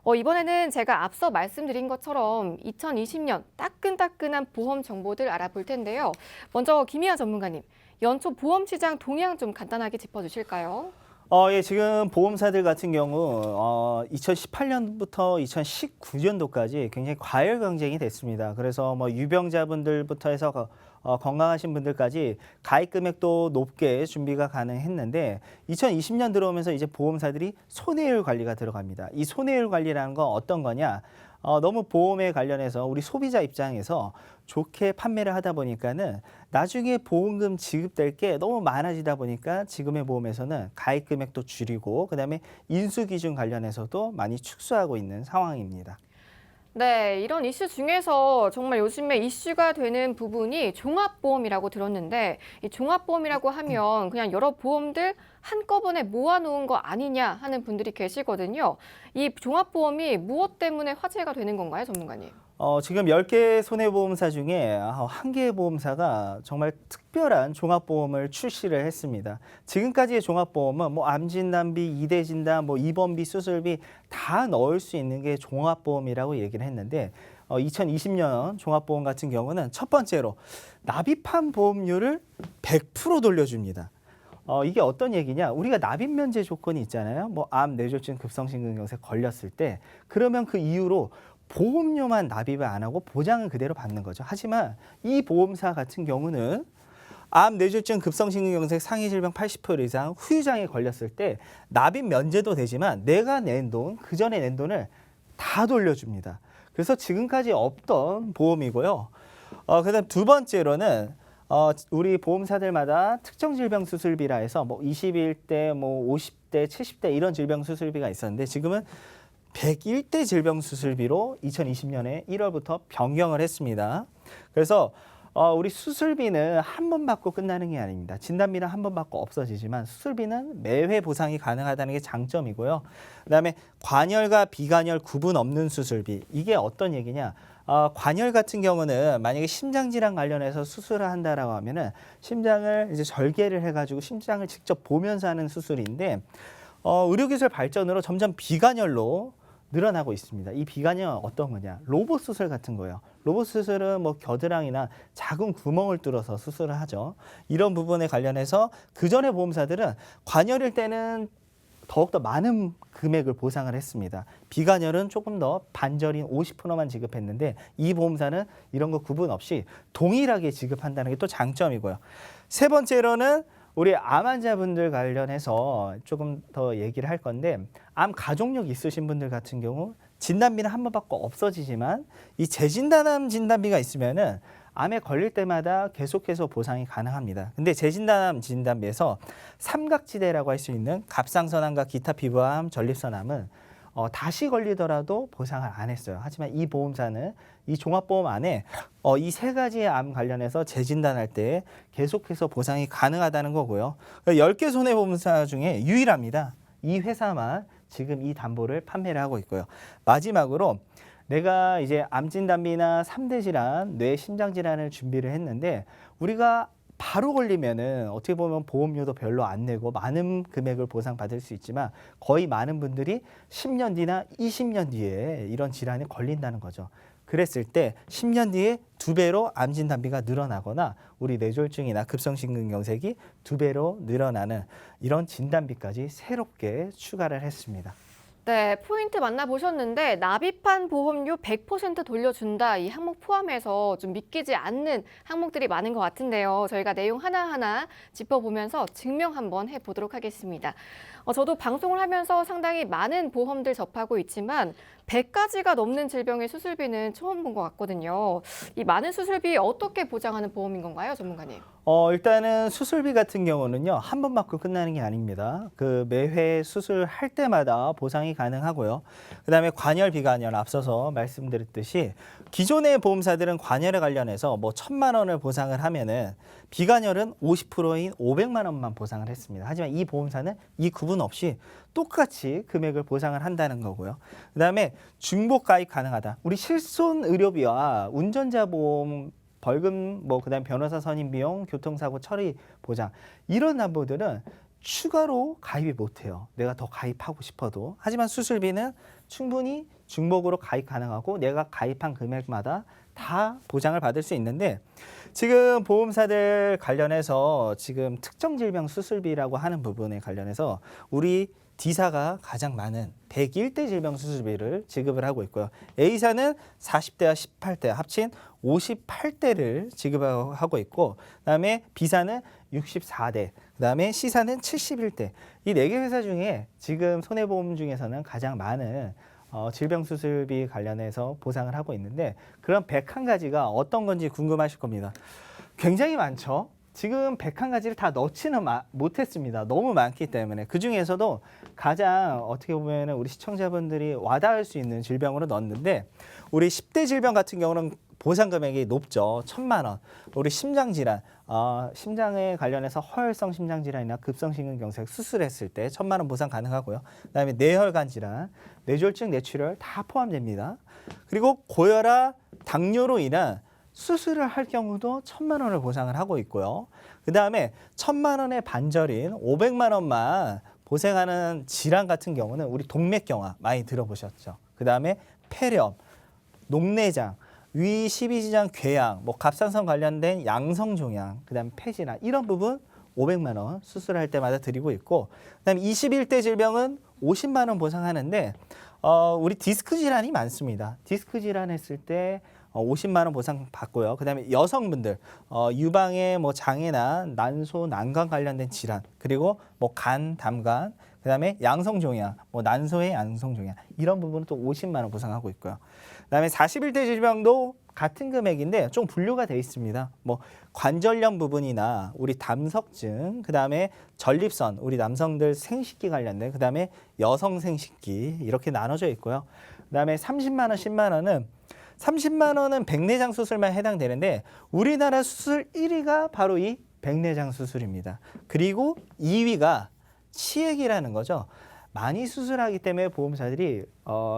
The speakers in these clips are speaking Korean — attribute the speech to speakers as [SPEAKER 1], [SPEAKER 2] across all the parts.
[SPEAKER 1] 이번에는 제가 앞서 말씀드린 것처럼 2020년 따끈따끈한 보험 정보들 알아볼 텐데요. 먼저 김희아 전문가님, 연초 보험 시장 동향 좀 간단하게 짚어주실까요?
[SPEAKER 2] 예, 지금 보험사들 같은 경우 2018년부터 2019년도까지 굉장히 과열 경쟁이 됐습니다. 그래서 뭐 유병자분들부터 해서 건강하신 분들까지 가입 금액도 높게 준비가 가능했는데 2020년 들어오면서 이제 보험사들이 손해율 관리가 들어갑니다. 이 손해율 관리라는 건 어떤 거냐? 너무 보험에 관련해서 우리 소비자 입장에서 좋게 판매를 하다 보니까는 나중에 보험금 지급될 게 너무 많아지다 보니까 지금의 보험에서는 가입 금액도 줄이고 그다음에 인수 기준 관련해서도 많이 축소하고 있는 상황입니다.
[SPEAKER 1] 네, 이런 이슈 중에서 정말 요즘에 이슈가 되는 부분이 종합보험이라고 들었는데 이 종합보험이라고 하면 그냥 여러 보험들 한꺼번에 모아놓은 거 아니냐 하는 분들이 계시거든요. 이 종합보험이 무엇 때문에 화제가 되는 건가요, 전문가님?
[SPEAKER 2] 지금 10개 손해보험사 중에 1개의 보험사가 정말 특별한 종합보험을 출시를 했습니다. 지금까지의 종합보험은 뭐 암진단비, 이대진단, 뭐 입원비, 수술비 다 넣을 수 있는 게 종합보험이라고 얘기를 했는데 2020년 종합보험 같은 경우는 첫 번째로 납입한 보험료를 100% 돌려줍니다. 이게 어떤 얘기냐? 우리가 납입 면제 조건이 있잖아요. 뭐 암, 뇌졸중, 급성심근경색 걸렸을 때 그러면 그 이후로 보험료만 납입을 안 하고 보장은 그대로 받는 거죠. 하지만 이 보험사 같은 경우는 암, 뇌졸중, 급성심근경색 상해 질병 80% 이상 후유장애 걸렸을 때 납입 면제도 되지만 내가 낸 돈, 그 전에 낸 돈을 다 돌려줍니다. 그래서 지금까지 없던 보험이고요. 그다음 두 번째로는 우리 보험사들마다 특정 질병 수술비라 해서 뭐 21대, 뭐 50대, 70대 이런 질병 수술비가 있었는데 지금은 101대 질병 수술비로 2020년에 1월부터 변경을 했습니다. 그래서 우리 수술비는 한 번 받고 끝나는 게 아닙니다. 진단비는 한 번 받고 없어지지만 수술비는 매회 보상이 가능하다는 게 장점이고요. 그다음에 관열과 비관열 구분 없는 수술비. 이게 어떤 얘기냐? 관열 같은 경우는 만약에 심장 질환 관련해서 수술을 한다라고 하면은 심장을 이제 절개를 해가지고 심장을 직접 보면서 하는 수술인데 의료기술 발전으로 점점 비관열로 늘어나고 있습니다. 이 비관열은 어떤 거냐? 로봇 수술 같은 거예요. 로봇 수술은 뭐 겨드랑이나 작은 구멍을 뚫어서 수술을 하죠. 이런 부분에 관련해서 그전의 보험사들은 관열일 때는 더욱더 많은 금액을 보상을 했습니다. 비관열은 조금 더 반절인 50%만 지급했는데 이 보험사는 이런 거 구분 없이 동일하게 지급한다는 게 또 장점이고요. 세 번째로는 우리 암 환자분들 관련해서 조금 더 얘기를 할 건데 암 가족력 있으신 분들 같은 경우 진단비는 한 번 받고 없어지지만 이 재진단암 진단비가 있으면은 암에 걸릴 때마다 계속해서 보상이 가능합니다. 근데 재진단암 진단비에서 삼각지대라고 할 수 있는 갑상선암과 기타 피부암, 전립선암은 다시 걸리더라도 보상을 안 했어요. 하지만 이 보험사는 이 종합보험 안에 이 세 가지의 암 관련해서 재진단할 때 계속해서 보상이 가능하다는 거고요. 10개 손해보험사 중에 유일합니다. 이 회사만 지금 이 담보를 판매를 하고 있고요. 마지막으로 내가 이제 암진단비나 3대 질환, 뇌 심장 질환을 준비를 했는데 우리가 바로 걸리면은 어떻게 보면 보험료도 별로 안 내고 많은 금액을 보상받을 수 있지만 거의 많은 분들이 10년 뒤나 20년 뒤에 이런 질환에 걸린다는 거죠. 그랬을 때 10년 뒤에 2배로 암진단비가 늘어나거나 우리 뇌졸중이나 급성심근경색이 2배로 늘어나는 이런 진단비까지 새롭게 추가를 했습니다.
[SPEAKER 1] 네, 포인트 만나보셨는데 납입한 보험료 100% 돌려준다 이 항목 포함해서 좀 믿기지 않는 항목들이 많은 것 같은데요. 저희가 내용 하나하나 짚어보면서 증명 한번 해보도록 하겠습니다. 저도 방송을 하면서 상당히 많은 보험들 접하고 있지만 100가지가 넘는 질병의 수술비는 처음 본 것 같거든요. 이 많은 수술비 어떻게 보장하는 보험인 건가요, 전문가님?
[SPEAKER 2] 일단은 수술비 같은 경우는요, 한 번 받고 끝나는 게 아닙니다. 그 매회 수술할 때마다 보상이 가능하고요. 그다음에 관열, 비관열 앞서서 말씀드렸듯이 기존의 보험사들은 관열에 관련해서 뭐 1,000만 원을 보상을 하면은 비관열은 50%인 500만 원만 보상을 했습니다. 하지만 이 보험사는 이 구분 없이 똑같이 금액을 보상을 한다는 거고요. 그다음에 중복 가입 가능하다. 우리 실손 의료비와 운전자 보험 벌금, 뭐 그다음 변호사 선임 비용, 교통사고 처리 보장 이런 담보들은 추가로 가입이 못해요. 내가 더 가입하고 싶어도. 하지만 수술비는 충분히 중복으로 가입 가능하고 내가 가입한 금액마다 다 보장을 받을 수 있는데 지금 보험사들 관련해서 지금 특정 질병 수술비라고 하는 부분에 관련해서 우리 D사가 가장 많은 101대 질병 수술비를 지급을 하고 있고요. A사는 40대와 18대 합친 58대를 지급하고 있고 그다음에 B사는 64대, 그다음에 C사는 71대. 이 4개 회사 중에 지금 손해보험 중에서는 가장 많은 질병 수술비 관련해서 보상을 하고 있는데 그런 101가지가 어떤 건지 궁금하실 겁니다. 굉장히 많죠. 지금 101가지를 다 넣지는 못했습니다. 너무 많기 때문에. 그중에서도 가장 어떻게 보면 우리 시청자분들이 와닿을 수 있는 질병으로 넣었는데 우리 10대 질병 같은 경우는 보상 금액이 높죠. 1,000만 원. 우리 심장질환, 심장에 관련해서 허혈성 심장질환이나 급성심근경색 수술했을 때 1,000만 원 보상 가능하고요. 그다음에 뇌혈관 질환, 뇌졸중, 뇌출혈 다 포함됩니다. 그리고 고혈압, 당뇨로 인한 수술을 할 경우도 1,000만 원을 보상을 하고 있고요. 그다음에 1,000만 원의 반절인 500만 원만 보상하는 질환 같은 경우는 우리 동맥경화 많이 들어보셨죠. 그다음에 폐렴, 녹내장, 위 12지장 궤양, 뭐 갑상선 관련된 양성종양, 그다음에 폐질환 이런 부분 500만 원 수술할 때마다 드리고 있고 그다음에 21대 질병은 50만 원 보상하는데 우리 디스크 질환이 많습니다. 디스크 질환 했을 때 50만 원 보상 받고요. 그다음에 여성분들 유방의 뭐 장애나 난소, 난관 관련된 질환 그리고 뭐 간, 담관 그다음에 양성종양, 뭐 난소의 양성종양 이런 부분은 또 50만 원 보상하고 있고요. 그다음에 41대 질병도 같은 금액인데 좀 분류가 돼 있습니다. 뭐 관절염 부분이나 우리 담석증, 그다음에 전립선, 우리 남성들 생식기 관련된, 그다음에 여성 생식기 이렇게 나눠져 있고요. 그다음에 30만 원, 10만 원은 30만 원은 백내장 수술만 해당되는데 우리나라 수술 1위가 바로 이 백내장 수술입니다. 그리고 2위가 치액이라는 거죠. 많이 수술하기 때문에 보험사들이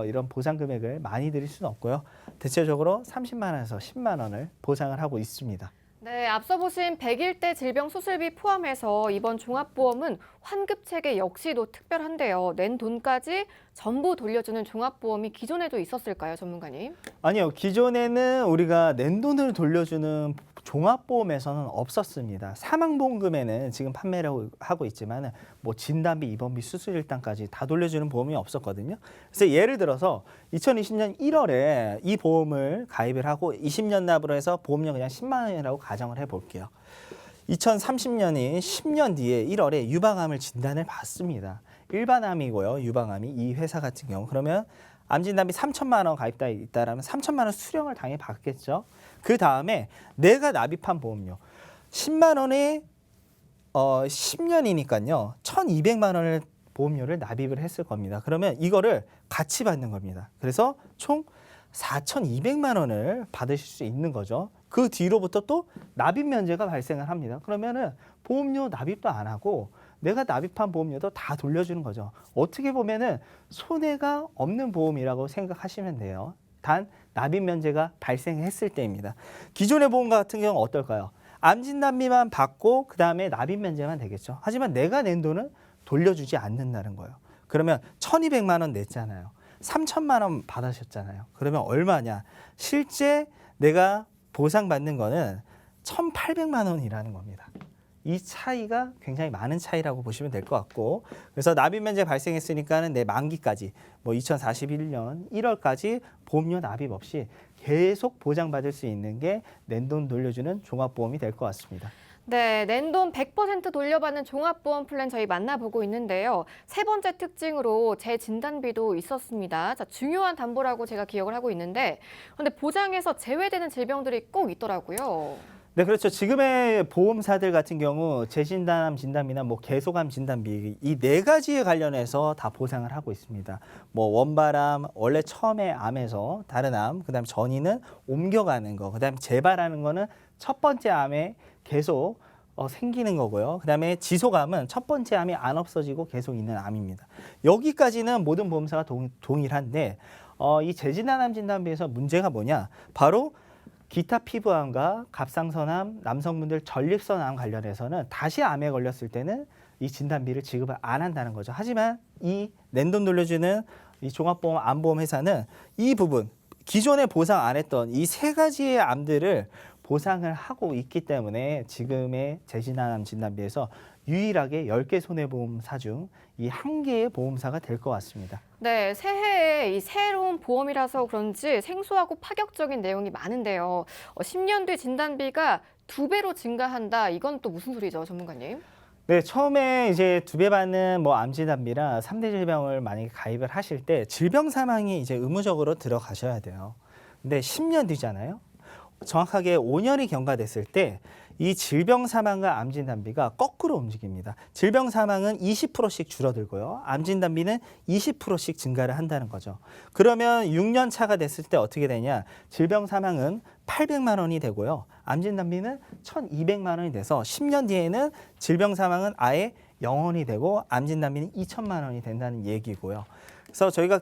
[SPEAKER 2] 이런 보상 금액을 많이 드릴 수는 없고요. 대체적으로 30만 원에서 10만 원을 보상을 하고 있습니다.
[SPEAKER 1] 네, 앞서 보신 101대 질병 수술비 포함해서 이번 종합보험은 환급 체계 역시도 특별한데요. 낸 돈까지 전부 돌려주는 종합보험이 기존에도 있었을까요, 전문가님?
[SPEAKER 2] 아니요, 기존에는 우리가 낸 돈을 돌려주는 종합보험에서는 없었습니다. 사망보험금에는 지금 판매를 하고 있지만 뭐 진단비, 입원비, 수술일당까지 다 돌려주는 보험이 없었거든요. 그래서 예를 들어서 2020년 1월에 이 보험을 가입을 하고 20년 납으로 해서 보험료 그냥 10만 원이라고 가정을 해볼게요. 2030년인 10년 뒤에 1월에 유방암을 진단을 받습니다. 일반암이고요, 유방암이 이 회사 같은 경우 그러면 암 진단비 3천만 원 가입돼 있다라면 3천만 원 수령을 당연히 받겠죠. 그 다음에 내가 납입한 보험료 10만 원에 10년이니까요. 1,200만 원을 보험료를 납입을 했을 겁니다. 그러면 이거를 같이 받는 겁니다. 그래서 총 4,200만 원을 받으실 수 있는 거죠. 그 뒤로부터 또 납입 면제가 발생을 합니다. 그러면은 보험료 납입도 안 하고 내가 납입한 보험료도 다 돌려주는 거죠. 어떻게 보면은 손해가 없는 보험이라고 생각하시면 돼요. 단 납입 면제가 발생했을 때입니다. 기존의 보험 같은 경우는 어떨까요? 암 진단비만 받고 그 다음에 납입 면제만 되겠죠. 하지만 내가 낸 돈은 돌려주지 않는다는 거예요. 그러면 1,200만 원 냈잖아요. 3천만 원 받으셨잖아요. 그러면 얼마냐? 실제 내가 보상받는 거는 1,800만 원이라는 겁니다. 이 차이가 굉장히 많은 차이라고 보시면 될 것 같고 그래서 납입 면제 발생했으니까는 내 만기까지 뭐 2041년 1월까지 보험료 납입 없이 계속 보장받을 수 있는 게 낸 돈 돌려주는 종합보험이 될 것 같습니다.
[SPEAKER 1] 네, 낸 돈 100% 돌려받는 종합보험 플랜 저희 만나보고 있는데요. 세 번째 특징으로 재진단비도 있었습니다. 자, 중요한 담보라고 제가 기억을 하고 있는데 근데 보장에서 제외되는 질병들이 꼭 있더라고요.
[SPEAKER 2] 네, 그렇죠. 지금의 보험사들 같은 경우 재진단암 진단비나 뭐 계속암 진단비 이 4가지에 관련해서 다 보상을 하고 있습니다. 뭐 원발암, 원래 처음에 암에서 다른 암, 그다음에 전이는 옮겨가는 거, 그다음에 재발하는 거는 첫 번째 암에 계속 생기는 거고요. 그다음에 지속암은 첫 번째 암이 안 없어지고 계속 있는 암입니다. 여기까지는 모든 보험사가 동일한데 이 재진단암 진단비에서 문제가 뭐냐? 바로 기타 피부암과 갑상선암, 남성분들 전립선암 관련해서는 다시 암에 걸렸을 때는 이 진단비를 지급을 안 한다는 거죠. 하지만 이 낸 돈 돌려주는 이 종합보험 암보험 회사는 이 부분 기존에 보상 안 했던 이 세 가지의 암들을 보상을 하고 있기 때문에 지금의 재진단암 진단비에서 유일하게 10개 손해보험사 중 이 한 개의 보험사가 될 것 같습니다.
[SPEAKER 1] 네, 새해에 이 새로운 보험이라서 그런지 생소하고 파격적인 내용이 많은데요. 10년 뒤 진단비가 2배로 증가한다. 이건 또 무슨 소리죠, 전문가님?
[SPEAKER 2] 네, 처음에 이제 2배 받는 뭐 암진단비나 3대 질병을 만약에 가입을 하실 때 질병 사망이 이제 의무적으로 들어가셔야 돼요. 근데 10년 뒤잖아요. 정확하게 5년이 경과됐을 때 이 질병 사망과 암 진단비가 거꾸로 움직입니다. 질병 사망은 20%씩 줄어들고요. 암 진단비는 20%씩 증가를 한다는 거죠. 그러면 6년 차가 됐을 때 어떻게 되냐? 질병 사망은 800만 원이 되고요. 암 진단비는 1,200만 원이 돼서 10년 뒤에는 질병 사망은 아예 0원이 되고 암 진단비는 2천만 원이 된다는 얘기고요. 그래서 저희가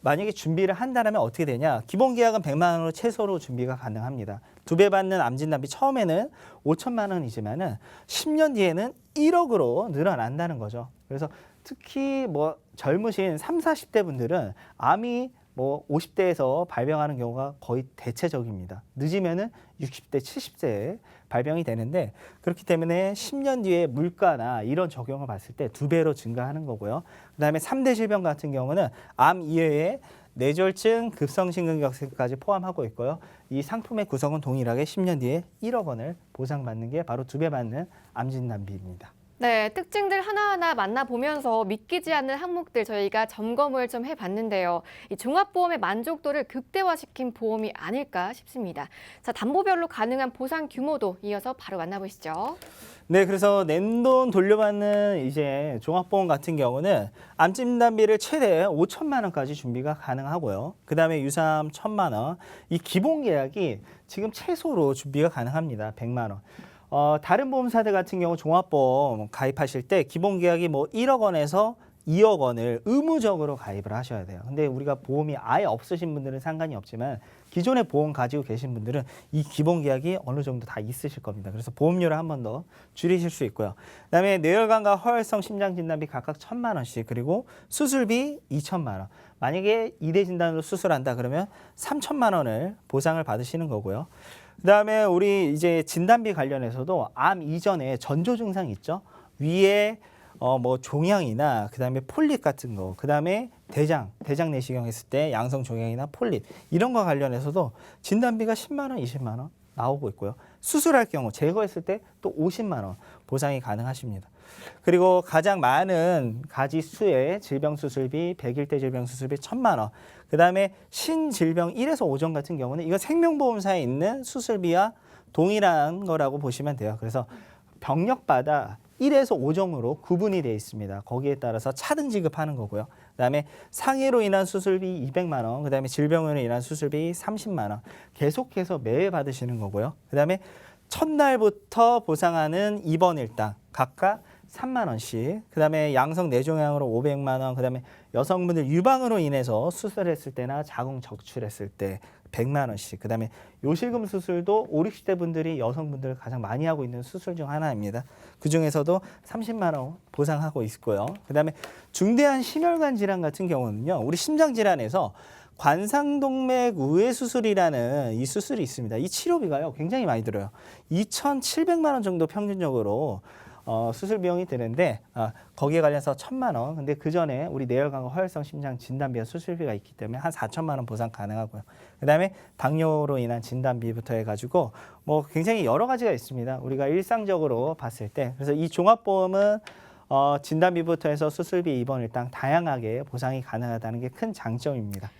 [SPEAKER 2] 만약에 준비를 한다면 어떻게 되냐? 기본 계약은 100만 원으로 최소로 준비가 가능합니다. 2배 받는 암 진단비 처음에는 5천만 원이지만은 10년 뒤에는 1억으로 늘어난다는 거죠. 그래서 특히 뭐 젊으신 3, 40대 분들은 암이 뭐 50대에서 발병하는 경우가 거의 대체적입니다. 늦으면은 60대, 70대에 발병이 되는데 그렇기 때문에 10년 뒤에 물가나 이런 적용을 봤을 때 2배로 증가하는 거고요. 그다음에 3대 질병 같은 경우는 암 이외에 뇌졸중, 급성심근경색까지 포함하고 있고요. 이 상품의 구성은 동일하게 10년 뒤에 1억 원을 보상받는 게 바로 2배 받는 암 진단비입니다.
[SPEAKER 1] 네, 특징들 하나하나 만나보면서 믿기지 않는 항목들 저희가 점검을 좀 해봤는데요. 이 종합보험의 만족도를 극대화시킨 보험이 아닐까 싶습니다. 자, 담보별로 가능한 보상 규모도 이어서 바로 만나보시죠.
[SPEAKER 2] 네, 그래서 낸돈 돌려받는 이제 종합보험 같은 경우는 암 진단비를 최대 5천만 원까지 준비가 가능하고요. 그다음에 유사암 1,000만 원. 이 기본 계약이 지금 최소로 준비가 가능합니다. 100만 원. 다른 보험사들 같은 경우 종합보험 가입하실 때 기본 계약이 뭐 1억 원에서 2억 원을 의무적으로 가입을 하셔야 돼요. 근데 우리가 보험이 아예 없으신 분들은 상관이 없지만 기존에 보험 가지고 계신 분들은 이 기본 계약이 어느 정도 다 있으실 겁니다. 그래서 보험료를 한 번 더 줄이실 수 있고요. 그다음에 뇌혈관과 허혈성 심장 진단비 각각 1,000만 원씩 그리고 수술비 2천만 원. 만약에 2대 진단으로 수술한다 그러면 3천만 원을 보상을 받으시는 거고요. 그다음에 우리 이제 진단비 관련해서도 암 이전에 전조 증상 있죠. 위에 뭐 종양이나 그다음에 폴립 같은 거, 그다음에 대장 내시경 했을 때 양성 종양이나 폴립 이런 거 관련해서도 진단비가 10만 원, 20만 원 나오고 있고요. 수술할 경우 제거했을 때 또 50만 원 보상이 가능하십니다. 그리고 가장 많은 가지 수의 질병 수술비, 100일대 질병 수술비 1,000만 원. 그다음에 신질병 1에서 5종 같은 경우는 이거 생명보험사에 있는 수술비와 동일한 거라고 보시면 돼요. 그래서 병력마다 1에서 5종으로 구분이 되어 있습니다. 거기에 따라서 차등 지급하는 거고요. 그다음에 상해로 인한 수술비 200만 원, 그다음에 질병으로 인한 수술비 30만 원 계속해서 매해 받으시는 거고요. 그다음에 첫날부터 보상하는 입원 일당 각각 3만 원씩, 그다음에 양성 뇌종양으로 500만 원, 그다음에 여성분들 유방으로 인해서 수술했을 때나 자궁 적출했을 때 100만 원씩, 그다음에 요실금 수술도 5, 60대 분들이 여성분들 가장 많이 하고 있는 수술 중 하나입니다. 그 중에서도 30만 원 보상하고 있고요. 그다음에 중대한 심혈관 질환 같은 경우는요, 우리 심장 질환에서 관상동맥 우회 수술이라는 이 수술이 있습니다. 이 치료비가요 굉장히 많이 들어요. 2,700만 원 정도 평균적으로 수술 비용이 드는데 거기에 관련해서 1,000만 원. 근데 그 전에 우리 뇌혈관과 허혈성 심장 진단비와 수술비가 있기 때문에 한 4천만 원 보상 가능하고요. 그다음에 당뇨로 인한 진단비부터 해가지고 뭐 굉장히 여러 가지가 있습니다. 우리가 일상적으로 봤을 때 그래서 이 종합보험은 진단비부터 해서 수술비, 입원 일당 다양하게 보상이 가능하다는 게 큰 장점입니다.